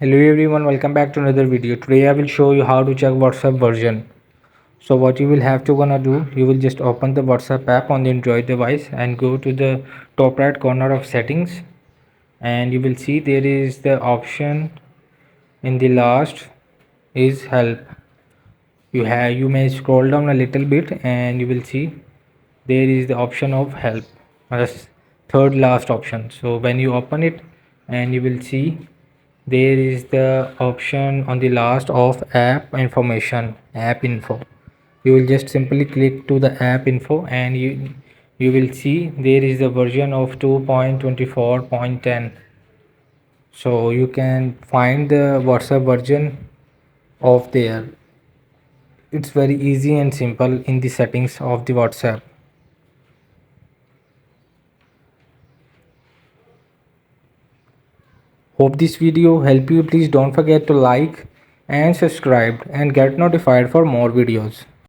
Hello everyone, welcome back to another video. Today I will show you how to check WhatsApp version. So what you will have to gonna do, you will just open the WhatsApp app on the Android device and go to the top right corner of settings, and you will see there is the option in the last is help. You may scroll down a little bit and you will see there is the option of help, as third last option. So when you open it, and you will see there is the option on the last of app information, app info. You will just simply click to the app info, and you will see there is the version of 2.24.10. so you can find the WhatsApp version of there. It's very easy and simple in the settings of the WhatsApp. Hope this video help you. Please don't forget to like and subscribe and get notified for more videos.